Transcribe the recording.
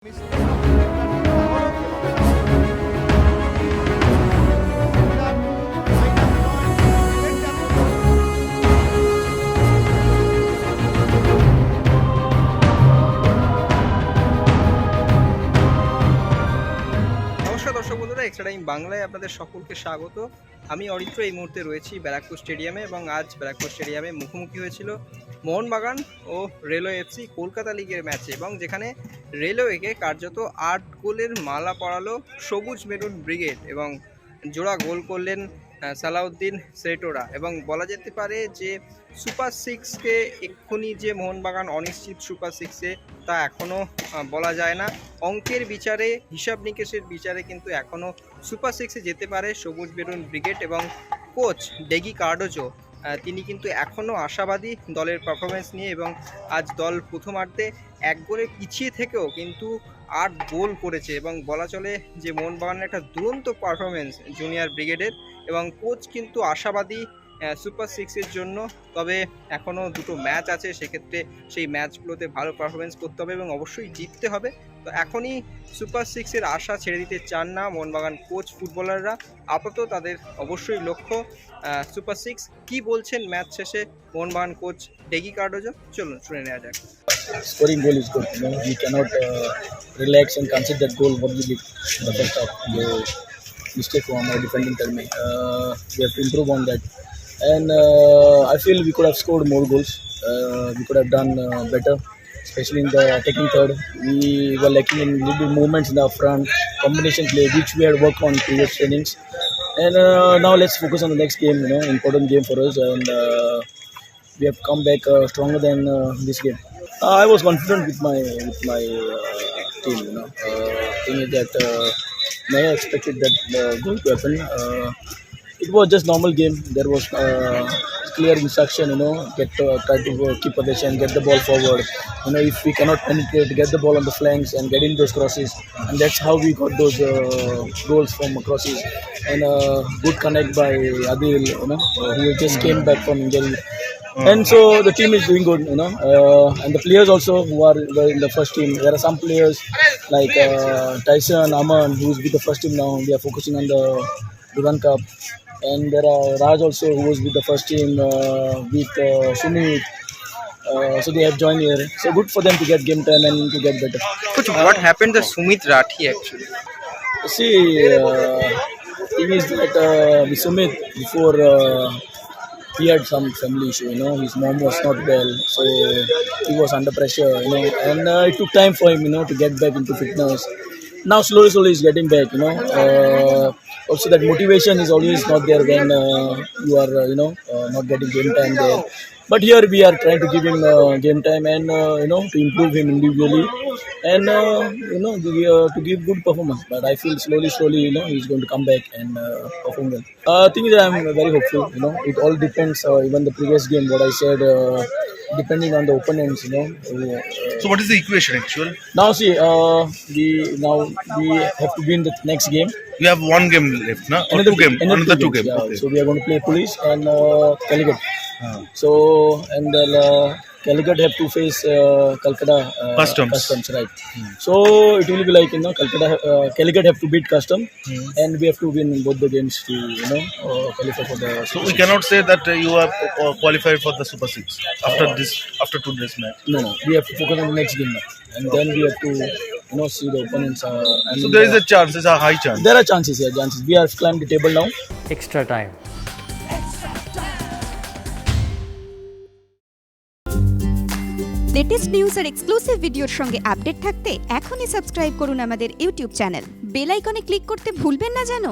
দর্শক বন্ধুরা, extra time বাংলায় আপনাদের সকলকে স্বাগত। আমি অরিত্র এই মুহূর্তে রয়েছি ব্যারাকপুর স্টেডিয়ামে, এবং আজ ব্যারাকপুর স্টেডিয়ামে মুখোমুখি হয়েছিল মোহনবাগান ও রেলওয়ে এফসি কলকাতা লিগের ম্যাচে, এবং যেখানে রেলওয়েকে কার্যত 8 গোলের মালা পরালো সবুজ মেরুন ব্রিগেড, এবং জোড়া গোল করলেন সালাউদ্দিন সেটোরা। এবং বলা যেতে পারে যে সুপার সিক্সকে এক্ষুনি যে মোহনবাগান অনিশ্চিত সুপার সিক্সে, তা এখনও বলা যায় না। অঙ্কের বিচারে, হিসাব নিকেশের বিচারে কিন্তু এখনও সুপার সিক্সে যেতে পারে সবুজ মেরুন ব্রিগেড, এবং কোচ ডেগি কার্ডোজো তিনি কিন্তু এখনও আশাবাদী দলের পারফরমেন্স নিয়ে, এবং আজ দল প্রথমার্ধে 1 গোলে পিছিয়ে থেকেও কিন্তু 8 গোল করেছে, এবং বলা চলে যে মোহনবাগানের একটা দুরন্ত পারফরমেন্স জুনিয়র ব্রিগেডের, এবং কোচ কিন্তু আশাবাদী সুপার সিক্সের জন্য। তবে এখনও 2টো ম্যাচ আছে, সেক্ষেত্রে সেই ম্যাচগুলোতে ভালো পারফরমেন্স করতে হবে এবং অবশ্যই জিততে হবে। তো এখনই সুপার সিক্সের আশা ছেড়ে দিতে চান না মোহনবাগান কোচ ফুটবলাররা। আপাতত তাদের অবশ্যই লক্ষ্য সুপার সিক্স। কি বলছেন ম্যাচ শেষে মোহনবাগান কোচ ডেগি কার্ডোজো, চলুন শুনে নেওয়া যাক। Scoring goal is good. We cannot relax and concede that goal. What we did in the first half, the mistake from our defending team. We have to improve on that. And I feel we could have scored more goals. We could have done better, especially in the attacking third. We were lacking in little movements in the front, combination play, which we had worked on previous trainings. And now let's focus on the next game. Important game for us, and we have come back stronger than this game. I was confident with my team. Thing is that I expected that goal to happen. It was just normal game. There was clear instruction. Try to keep possession, get the ball forward. If we cannot penetrate, get the ball on the flanks and get in those crosses, and that's how we got those goals from crosses. And good connect by Adil, who just came back from injury. And so the team is doing good, and the players also who are in the first team. There are some players like Tyson, Aman, who's with the first team now. They are focusing on the Duran Cup. And there are Raj also, who was with the first team with Sumit. So they have joined here. So good for them to get game time and to get better. What happened to Sumit Rathi actually? See, thing is that with Sumit, before he had some family issue, his mom was not well, so he was under pressure, and it took time for him, to get back into fitness. Now slowly he's getting back, also that motivation is always not there when you are, not getting game time there. But here we are trying to give him game time and, to improve him individually and, to give good performance. But I feel slowly, he's going to come back and perform well. Thing is, I'm very hopeful, it all depends, even the previous game, what I said, depending on the opponents, So what is the equation actually? Now see, we have to win the next game. We have one game left, no? Or another two game. Yeah. Okay. So we are going to play Police and Calicut. So and Calicut have to face Calcutta Customs, right? So it will be like Calicut have to beat Custom, and we have to win both the games to qualify for the. So we cannot say that you are qualified for the Super Six after today's match. No, we have to focus on the next game now, and then we have to see the opponents. So there is a chance, there's a high chance. There are chances, yeah, chances. We have climbed the table now. Extra time. Latest news আর exclusive ভিডিওর সঙ্গে update থাকতে এখনই subscribe করুন আমাদের YouTube channel. Bell আইকনে click করতে ভুলবেন না যেন।